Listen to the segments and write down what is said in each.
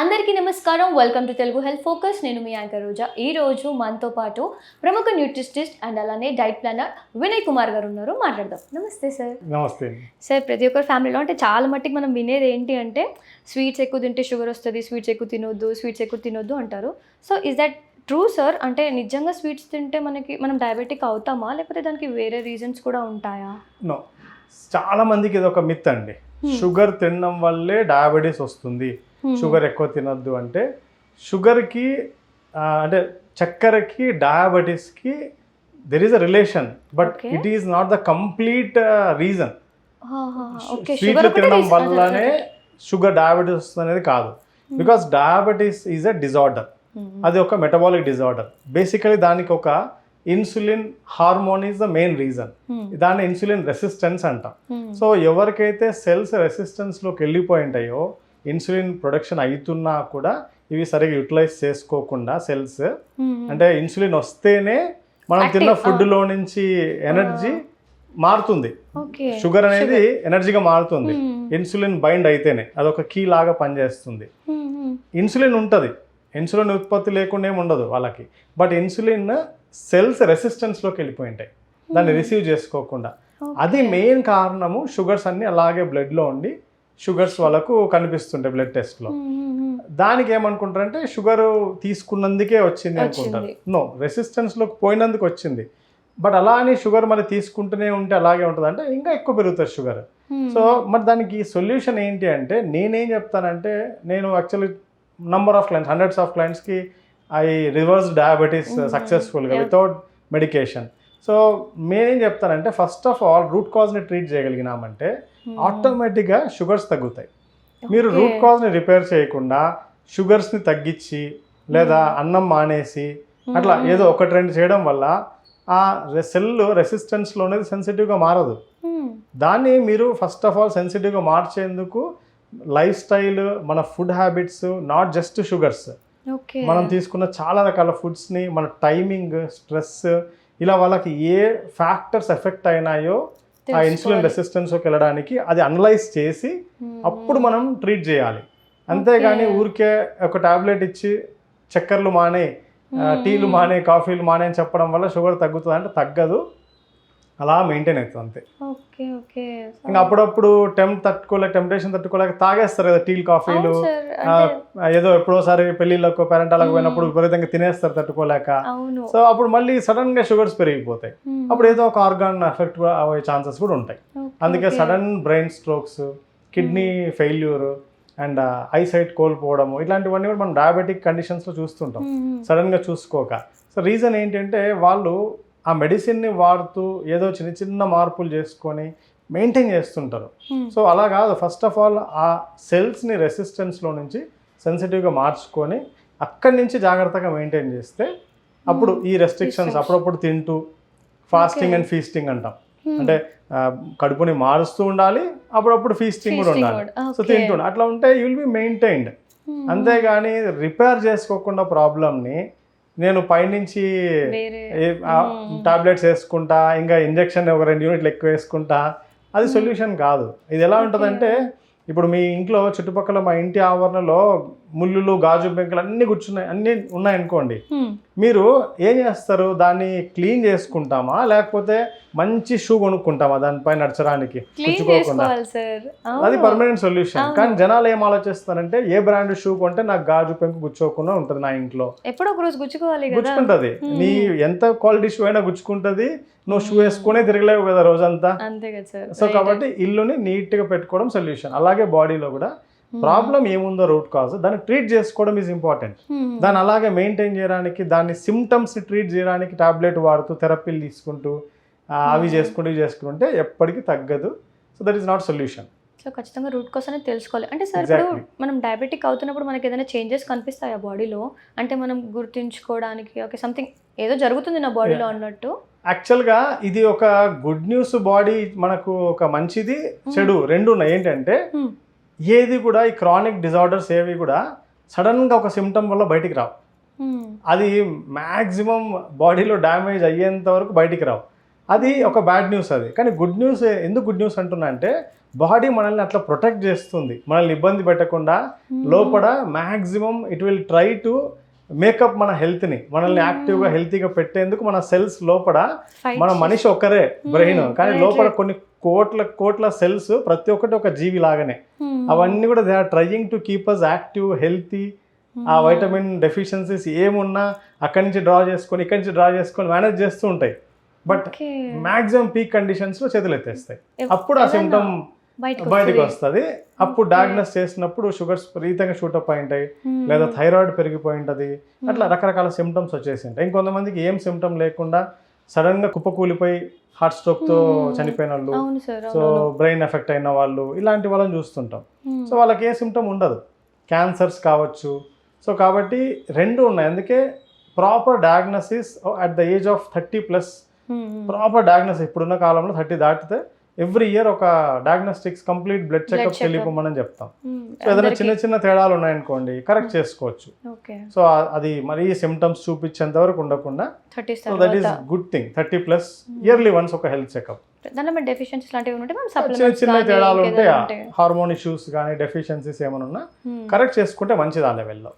అందరికీ నమస్కారం. Welcome to Telugu health focus. నేను మీ యాంకర్ రోజా. ఈ రోజు మనతో పాటు ప్రముఖ న్యూట్రిషనిస్ట్ అండ్ అలానే డైట్ ప్లానర్ వినయ్ కుమార్ గారు ఉన్నారు. మాట్లాడదాం. నమస్తే సార్. నమస్తే సార్, ప్రతి ఒక్కరి ఫ్యామిలీలో అంటే చాలా మట్టికి మనం వినేది ఏంటి అంటే స్వీట్స్ ఎక్కువ తింటే షుగర్ వస్తుంది, స్వీట్స్ ఎక్కువ తినొద్దు అంటారు. So is that true sir? అంటే నిజంగా స్వీట్స్ తింటే మనం డయాబెటిక్ అవుతామా, లేకపోతే దానికి వేరే రీజన్స్ కూడా ఉంటాయా? నో, చాలా మందికి ఇది ఒక మిత్ అండి. షుగర్ తినడం వల్లే డయాబెటీస్ వస్తుంది, షుగర్ ఎక్కువ తినొద్దు అంటే. షుగర్కి అంటే చక్కెరకి డయాబెటీస్కి there is a relation, but it is not the complete reason. స్వీట్లు తినడం వల్లనే షుగర్ డయాబెటీస్ వస్తుంది అనేది కాదు. Because diabetes is a disorder. అది ఒక మెటబాలిక్ డిజార్డర్. బేసికలీ దానికి ఒక insulin hormone is the main reason. దాన్ని ఇన్సులిన్ రెసిస్టెన్స్ అంటాం. సో ఎవరికైతే సెల్స్ రెసిస్టెన్స్లోకి వెళ్ళిపోయి ఉంటాయో, ఇన్సులిన్ ప్రొడక్షన్ అవుతున్నా కూడా ఇవి సరిగా యూటిలైజ్ చేసుకోకుండా సెల్స్, అంటే ఇన్సులిన్ వస్తేనే మనం తిన్న ఫుడ్లో నుంచి ఎనర్జీ మారుతుంది. షుగర్ అనేది ఎనర్జీగా మారుతుంది ఇన్సులిన్ బైండ్ అయితేనే. అదొక కీ లాగా పనిచేస్తుంది. ఇన్సులిన్ ఉంటుంది, ఇన్సులిన్ ఉత్పత్తి లేకుండా ఏమి ఉండదు వాళ్ళకి. బట్ ఇన్సులిన్ సెల్స్ రెసిస్టెన్స్లోకి వెళ్ళిపోయి ఉంటాయి, దాన్ని రిసీవ్ చేసుకోకుండా. అది మెయిన్ కారణము. షుగర్స్ అన్నీ అలాగే బ్లడ్లో ఉండి షుగర్స్ వాళ్ళకు కనిపిస్తుంటాయి బ్లడ్ టెస్ట్లో. దానికి ఏమనుకుంటారంటే షుగర్ తీసుకున్నందుకే వచ్చింది అనుకుంటారు. నో, రెసిస్టెన్స్లోకి పోయినందుకు వచ్చింది. బట్ అలా అని షుగర్ మరి తీసుకుంటూనే ఉంటే అలాగే ఉంటుంది అంటే ఇంకా ఎక్కువ పెరుగుతుంది షుగర్. సో మరి దానికి సొల్యూషన్ ఏంటి అంటే, నేనేం చెప్తానంటే, నేను actually number of clients, hundreds of క్లయింట్స్కి ఐ రివర్స్ డయాబెటీస్ సక్సెస్ఫుల్గా వితౌట్ మెడికేషన్. సో నేనేం చెప్తానంటే, ఫస్ట్ ఆఫ్ ఆల్ రూట్ కాజ్ని ట్రీట్ చేయగలిగినామంటే ఆటోమేటిక్గా షుగర్స్ తగ్గుతాయి. మీరు రూట్ కాజ్ని రిపేర్ చేయకుండా షుగర్స్ని తగ్గించి లేదా అన్నం మానేసి అట్లా ఏదో ఒకటి రెండు చేయడం వల్ల ఆ సెల్ రెసిస్టెన్స్లో అనేది సెన్సిటివ్గా మారదు. దాన్ని మీరు ఫస్ట్ ఆఫ్ ఆల్ సెన్సిటివ్గా మార్చేందుకు లైఫ్ స్టైల్, మన food habits, not just sugars, మనం తీసుకున్న చాలా రకాల ఫుడ్స్ని, మన టైమింగ్, స్ట్రెస్, ఇలా వాళ్ళకి ఏ ఫ్యాక్టర్స్ ఎఫెక్ట్ అయినాయో ఆ ఇన్సులిన్ రెసిస్టెన్స్కి వెళ్ళడానికి అది అనలైజ్ చేసి అప్పుడు మనం ట్రీట్ చేయాలి. అంతేగాని ఊరికే ఒక టాబ్లెట్ ఇచ్చి చక్కెరలు మానే, టీలు మానే, కాఫీలు మానే అని చెప్పడం వల్ల షుగర్ తగ్గుతుంది అంటే తగ్గదు. అలా మెయింటైన్ అవుతుంది అంతే. ఇంకా అప్పుడప్పుడు టెంప్టేషన్ తట్టుకోలేక తాగేస్తారు కదా టీలు, కాఫీలు. ఏదో ఎప్పుడోసారి పెళ్ళిళ్ళకు, పేరెంటాలకు పోయినప్పుడు విపరీతంగా తినేస్తారు తట్టుకోలేక. సో అప్పుడు మళ్ళీ సడన్ గా షుగర్స్ పెరిగిపోతాయి. అప్పుడు ఏదో ఒక ఆర్గాన్ ఎఫెక్ట్ అయ్యే ఛాన్సెస్ కూడా ఉంటాయి. అందుకే sudden brain strokes, kidney failure and eyesight కోల్పోవడము, ఇట్లాంటివన్నీ కూడా మనం డయాబెటిక్ కండిషన్స్లో చూస్తుంటాం సడన్గా చూసుకోక. సో రీజన్ ఏంటంటే వాళ్ళు ఆ మెడిసిన్ని వాడుతూ ఏదో చిన్న చిన్న మార్పులు చేసుకొని మెయింటైన్ చేస్తుంటారు. సో అలా కాదు. ఫస్ట్ ఆఫ్ ఆల్ ఆ సెల్స్ని రెసిస్టెన్స్లో నుంచి సెన్సిటివ్గా మార్చుకొని అక్కడి నుంచి జాగ్రత్తగా మెయింటైన్ చేస్తే అప్పుడు ఈ రెస్ట్రిక్షన్స్ అప్పుడప్పుడు తింటూ, ఫాస్టింగ్ అండ్ ఫీస్టింగ్ అంటాం, అంటే కడుపుని మారుస్తూ ఉండాలి, అప్పుడప్పుడు ఫీస్టింగ్ కూడా ఉండాలి. సో తింటుండే అట్లా ఉంటే యూ విల్ బి మెయింటైన్డ్. అంతేగాని రిపేర్ చేసుకోకుండా ప్రాబ్లమ్ని నేను పైనుంచి టాబ్లెట్స్ వేసుకుంటా, ఇంకా ఇంజెక్షన్ ఒక 2 యూనిట్లు ఎక్కువ వేసుకుంటా, అది సొల్యూషన్ కాదు. ఇది ఎలా ఉంటుందంటే, ఇప్పుడు మీ ఇంట్లో చుట్టుపక్కల, మా ఇంటి ఆవరణలో ముళ్ళులు, గాజు బెంకులు అన్నీ ఉన్నాయనుకోండి, మీరు ఏం చేస్తారు? దాన్ని క్లీన్ చేసుకుంటామా, లేకపోతే మంచి షూ కొనుక్కుంటామా దానిపైన నడచడానికి గుచ్చుకోకుండా? అది పర్మనెంట్ సొల్యూషన్. కానీ జనాలు ఏం ఆలోచిస్తారంటే, ఏ బ్రాండ్ షూ కొంటే నాకు గాజు పెంకు గుచ్చుకోకుండా ఉంటుంది నా ఇంట్లో. ఎప్పుడో ఒక రోజు గుచ్చుకుంటది. నీ ఎంత క్వాలిటీ షూ అయినా గుచ్చుకుంటది. నువ్వు షూ వేసుకునే తిరగలేవు కదా రోజంతా. సో కాబట్టి ఇల్లుని నీట్గా పెట్టుకోవడం సొల్యూషన్. అలాగే బాడీలో కూడా ప్రాబ్లం ఏముందో రూట్ కాజ్ దాన్ని ట్రీట్ చేసుకోవడం ఈజ్ ఇంపార్టెంట్. దాన్ని అలాగే మెయింటైన్ చేయడానికి, దాన్ని సిమ్టమ్స్ని ట్రీట్ చేయడానికి టాబ్లెట్ వాడుతూ, థెరపీలు తీసుకుంటూ, అవి చేసుకుంటే ఎప్పటికీ తగ్గదు. So that is not solution. So ఖచ్చితంగా రూట్ కాజ్ అనేది తెలుసుకోవాలి. అంటే సార్, ఇప్పుడు మనం డయాబెటిక్ అవుతున్నప్పుడు మనకి ఏదైనా చేంజెస్ కనిపిస్తాయా బాడీలో? అంటే మనం గుర్తుంచుకోవడానికి ఓకే సంథింగ్ ఏదో జరుగుతుంది నా బాడీలో అన్నట్టు. యాక్చువల్గా ఇది ఒక గుడ్ న్యూస్. బాడీ మనకు ఒక మంచిది, చెడు రెండు ఉన్నాయి. ఏంటంటే ఏది కూడా ఈ క్రానిక్ డిజార్డర్స్ ఏవి కూడా సడన్గా ఒక సిమ్టమ్ వల్ల బయటికి రావు. అది మ్యాక్సిమం బాడీలో డ్యామేజ్ అయ్యేంత వరకు బయటికి రావు. అది ఒక బ్యాడ్ న్యూస్ అది. కానీ గుడ్ న్యూస్, ఎందుకు గుడ్ న్యూస్ అంటున్నా అంటే, బాడీ మనల్ని అట్లా ప్రొటెక్ట్ చేస్తుంది, మనల్ని ఇబ్బంది పెట్టకుండా లోపల maximum it will try to make up మన హెల్త్ని, మనల్ని యాక్టివ్గా హెల్తీగా పెట్టేందుకు మన సెల్స్ లోపల మన మనిషి ఒక్కరే బ్రెయిన్, కానీ లోపల కొన్ని కోట్ల సెల్స్ ప్రతి ఒక్కటి ఒక జీవి లాగానే, అవన్నీ కూడా they are trying to keep us active healthy. ఆ వైటమిన్ డెఫిషియన్సీస్ ఏమున్నా అక్కడి నుంచి డ్రా చేసుకొని ఇక్కడి నుంచి డ్రా చేసుకొని మేనేజ్ చేస్తూ ఉంటాయి. బట్ మ్యాక్సిమం పీక్ కండిషన్స్లో చేతులు ఎత్తేస్తాయి, అప్పుడు ఆ సిమ్టమ్ బయటకు వస్తుంది. అప్పుడు డయాగ్నోస్ చేసినప్పుడు షుగర్స్ విపరీతంగా షూటప్ అయి ఉంటాయి, లేదా థైరాయిడ్ పెరిగిపోయి ఉంటుంది, అట్లా రకరకాల సిమ్టమ్స్ వచ్చేసి ఉంటాయి. ఇంకొంతమందికి ఏం సిమ్టమ్ లేకుండా సడన్గా కుప్పకూలిపోయి హార్ట్ స్ట్రోక్తో చనిపోయిన వాళ్ళు, సో బ్రెయిన్ ఎఫెక్ట్ అయిన వాళ్ళు, ఇలాంటి వాళ్ళని చూస్తుంటాం. సో వాళ్ళకి ఏ సిమ్టమ్ ఉండదు, క్యాన్సర్స్ కావచ్చు. సో కాబట్టి రెండు ఉన్నాయి. అందుకే proper diagnosis at the age of 30+, proper diagnosis ఇప్పుడున్న కాలంలో 30 దాటితే ఎవ్రీ ఇయర్ ఒక డయాగ్నోస్టిక్స్ కంప్లీట్ బ్లడ్ చెకప్ వెళ్ళిపోమని చెప్తాం. సో ఏదైనా చిన్న తేడాలు ఉన్నాయనుకోండి కరెక్ట్ చేసుకోవచ్చు. సో అది మరీ సిమ్టమ్స్ చూపించేంత వరకు ఉండకుండా, so that is good thing. 30+ yearly once ఒక హెల్త్ చెకప్. చిన్న తేడాలు ఉంటాయి, హార్మోన్ ఇష్యూస్ కానీ డెఫిషియన్సీస్ ఏమైనా ఉన్నా కరెక్ట్ చేసుకుంటే మంచిది ఆ లెవెల్లో.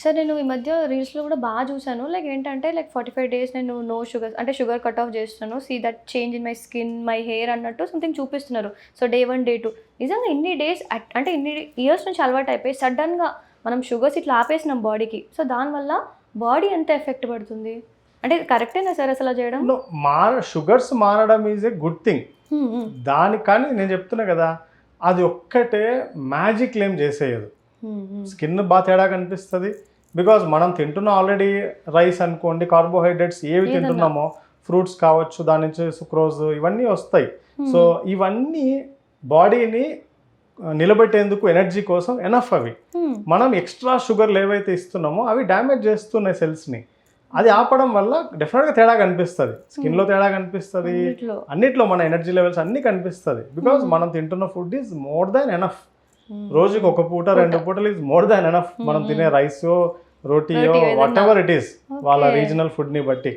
సార్ నేను ఈ మధ్య రీల్స్లో కూడా బాగా చూసాను, లైక్ ఏంటంటే లైక్ 45 days నేను నో షుగర్ అంటే షుగర్ కట్ ఆఫ్ చేస్తున్నాను, see that change in my skin my hair అన్నట్టు సంథింగ్ చూపిస్తున్నారు. సో Day 1 Day 2 నిజంగా ఇన్ని డేస్ అంటే ఇన్ని ఇయర్స్ నుంచి అలవాటు అయిపోయి సడన్గా మనం షుగర్స్ ఇట్లా ఆపేసినాం బాడీకి, సో దానివల్ల బాడీ ఎంత ఎఫెక్ట్ పడుతుంది అంటే కరెక్టేనా సార్ అసలు చేయడం? షుగర్స్ మారడం ఈజ్ ఏ గుడ్ థింగ్. దానికి కానీ నేను చెప్తున్నా కదా, అది ఒక్కటే మ్యాజిక్ ఏం చేసేయదు. స్కిన్ బాగా తేడా కనిపిస్తుంది, బికాజ్ మనం తింటున్న ఆల్రెడీ రైస్ అనుకోండి, కార్బోహైడ్రేట్స్ ఏవి తింటున్నామో, ఫ్రూట్స్ కావచ్చు, దాని నుంచి సుక్రోజ్ ఇవన్నీ వస్తాయి. సో ఇవన్నీ బాడీని నిలబెట్టేందుకు ఎనర్జీ కోసం ఎనఫ్. అవి మనం ఎక్స్ట్రా షుగర్లు ఏవైతే ఇస్తున్నామో అవి డ్యామేజ్ చేస్తున్నాయి సెల్స్ని. అది ఆపడం వల్ల డెఫినెట్గా తేడా కనిపిస్తుంది, స్కిన్లో తేడా కనిపిస్తుంది, అన్నిట్లో మన ఎనర్జీ లెవెల్స్ అన్నీ కనిపిస్తుంది. బికాజ్ మనం తింటున్న food is more than enough. రోజుకి ఒక పూట 2 పూటలు ఈజ్ మోర్ దాన్ ఎనఫ్. మనం తినే రైసో రోటీయో వాట్ ఎవర్ ఇట్ ఈస్ వాళ్ళ రీజనల్ ఫుడ్ని బట్టి.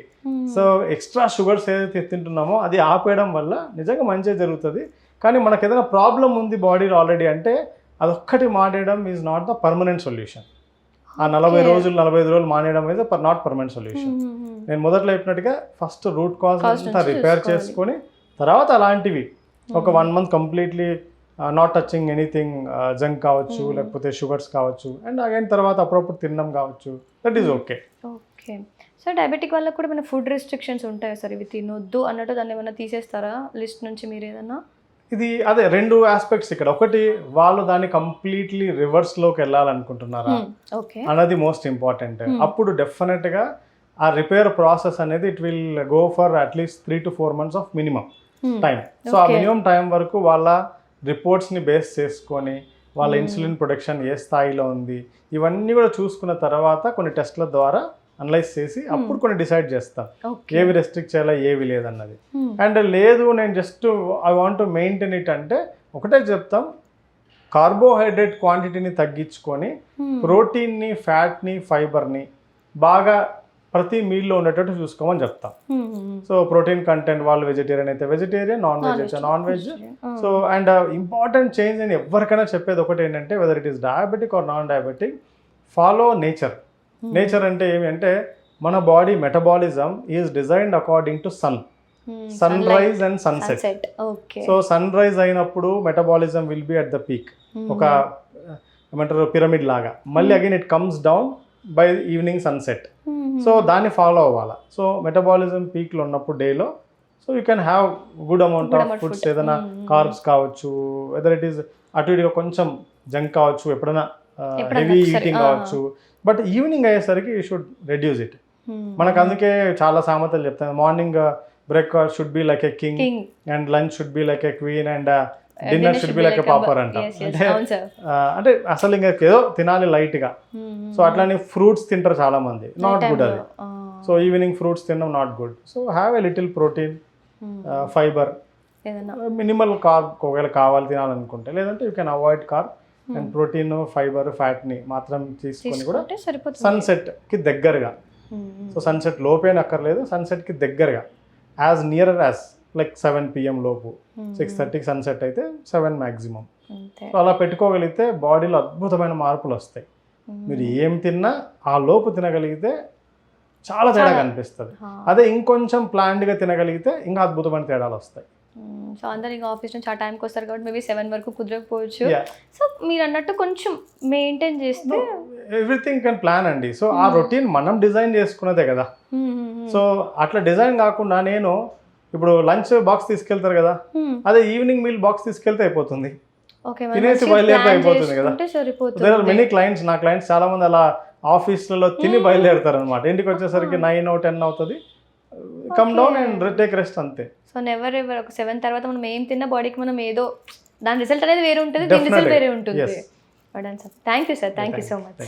సో ఎక్స్ట్రా షుగర్స్ ఏదైతే తింటున్నామో అది ఆపేయడం వల్ల నిజంగా మంచిగా జరుగుతుంది. కానీ మనకు ఏదైనా ప్రాబ్లం ఉంది బాడీలో ఆల్రెడీ అంటే అదొక్కటి మానేయడం is not the permanent solution. ఆ 40 రోజులు 45 రోజులు మానేయడం ఈజ్ నాట్ పర్మనెంట్ సొల్యూషన్. నేను మొదట్లో చెప్పినట్టుగా ఫస్ట్ రూట్ కాజ్ అంతా రిపేర్ చేసుకొని తర్వాత అలాంటివి ఒక 1 month completely not touching anything, junk కావచ్చు లేకపోతే షుగర్స్ కావచ్చు, అండ్ అగైన్ తర్వాత అప్పుడప్పుడు తినడం కావచ్చు, that is okay. Okay sir, diabetic వాళ్ళకి కూడా మన ఫుడ్ రెస్ట్రిక్షన్స్ ఉంటాయా సార్? ఇవి తినొద్దు అన్నట్టు దాన్ని ఏమైనా తీసేస్తారా లిస్ట్ నుంచి మీరు ఏదన్నా? ఇది అదే 2 ఆస్పెక్ట్స్ ఇక్కడ. ఒకటి వాళ్ళు దాన్ని కంప్లీట్లీ రివర్స్లోకి వెళ్ళాలనుకుంటున్నారా అన్నది మోస్ట్ ఇంపార్టెంట్. అప్పుడు డెఫినెట్గా ఆ రిపేర్ ప్రాసెస్ అనేది it will go for at least 3 to 4 months of minimum time. So ఆ మినిమం టైం వరకు వాళ్ళ రిపోర్ట్స్ని బేస్ చేసుకొని వాళ్ళ ఇన్సులిన్ ప్రొడక్షన్ ఏ స్థాయిలో ఉంది ఇవన్నీ కూడా చూసుకున్న తర్వాత కొన్ని టెస్ట్ల ద్వారా అనలైజ్ చేసి అప్పుడు కొన్ని డిసైడ్ చేస్తాం ఏవి రెస్ట్రిక్ట్ చేయాలా ఏవి లేదన్నది. అండ్ లేదు నేను just I want to maintain it అంటే ఒకటే చెప్తాం, కార్బోహైడ్రేట్ క్వాంటిటీని తగ్గించుకొని ప్రోటీన్ని, ఫ్యాట్ని, ఫైబర్ని బాగా ప్రతి మీల్లో ఉండేటట్టు చూసుకోమని చెప్తాం. సో ప్రోటీన్ కంటెంట్ వాళ్ళు వెజిటేరియన్ అయితే వెజిటేరియన్, నాన్ వెజ్ అయితే non veg. So and important change నేను ఎవరికైనా చెప్పేది ఒకటి ఏంటంటే whether it is diabetic or non diabetic, follow nature. Nature అంటే ఏమి అంటే మన body metabolism is designed according to sunrise and sunset. So sunrise అయినప్పుడు metabolism will be at the peak, ఒక ఏమంటారు పిరమిడ్ లాగా. మళ్ళీ again it comes down by evening sunset. So దాన్ని ఫాలో అవ్వాలి. సో మెటబాలిజం పీక్లో ఉన్నప్పుడు డేలో so you can have good amount of foods, ఏదైనా కార్బ్స్ కావచ్చు, వెదర్ ఇట్ ఈస్ అటు ఇటుగా కొంచెం జంక్ కావచ్చు, ఎప్పుడైనా హెవీ ఈటింగ్ కావచ్చు. బట్ ఈవినింగ్ అయ్యేసరికి యూ షుడ్ రెడ్యూస్ ఇట్. మనకు అందుకే చాలా సామెతలు చెప్తాను, morning breakfast should be like a king and lunch should be like a queen and dinner should be like a pauper అంట. అంటే అసలు ఇంకా ఏదో తినాలి లైట్గా. సో అట్లానే ఫ్రూట్స్ తింటారు చాలా మంది, నాట్ గుడ్ అది. సో ఈవినింగ్ ఫ్రూట్స్ తినడం not good. So have a little protein, fibre, minimal carb ఒకవేళ కావాలి తినాలనుకుంటే, లేదంటే you can avoid carb and protein, fibre, ఫ్యాట్ని మాత్రం తీసుకొని కూడా సన్సెట్కి దగ్గరగా. సో సన్సెట్ లోపేన అక్కర్లేదు, సన్సెట్కి దగ్గరగా as nearer as like 7 PM లోపు, 6:30కి సన్సెట్ అయితే 7 మ్యాక్సిమం. అంతే. సో అలా పెట్టుకోగలిగితే బాడీలో అద్భుతమైన మార్పులు వస్తాయి. మీరు ఏం తిన్నా ఆ లోపు తినగలిగితే చాలా తేడా కనిపిస్తుంది. అదే ఇంకొంచెం ప్లాన్డ్గా తినగలిగితే ఇంకా అద్భుతమైన తేడాలు వస్తాయి. సో అందరు ఇంకా ఆఫీస్ నుంచి ఆ టైంకి వస్తారు కాబట్టి మేబీ 7 వరకు కుదరకపోవచ్చు. Yeah. సో మీరు అన్నట్టు కొంచెం మెయింటైన్ చేస్తే ఎవ్రీథింగ్ కెన్ ప్లాన్ అండి. సో ఆ రొటీన్ మనం డిజైన్ చేసుకున్నదే కదా. సో అట్లా డిజైన్ కాకుండా నేను ఇప్పుడు లంచ్ బాక్స్ తీసుకెళ్తారు కదా, అదే ఈవినింగ్ మీల్ బాక్స్ తీసుకెళ్తే అయిపోతుంది, తినేసి బయలుదేరితే అయిపోతుంది కదా. దేర్ ఆర్ మెనీ క్లయింట్స్, నా క్లయింట్స్ చాలా మంది అలా ఆఫీస్లలో తిని బయలుదేరుతారు అనమాట. ఇంటికి వచ్చేసరికి 9 or 10 అవుతుంది, come down and take rest అంతే. సో నెవర్ ఎవర్ ఒక 7 తర్వాత మనం ఏం తిన్న బాడీకి మనం ఏదో దాని రిజల్ట్ అనేది వేరే ఉంటుంది, దీని రిజల్ట్ వేరే ఉంటుంది. Thank you sir, thank you so much.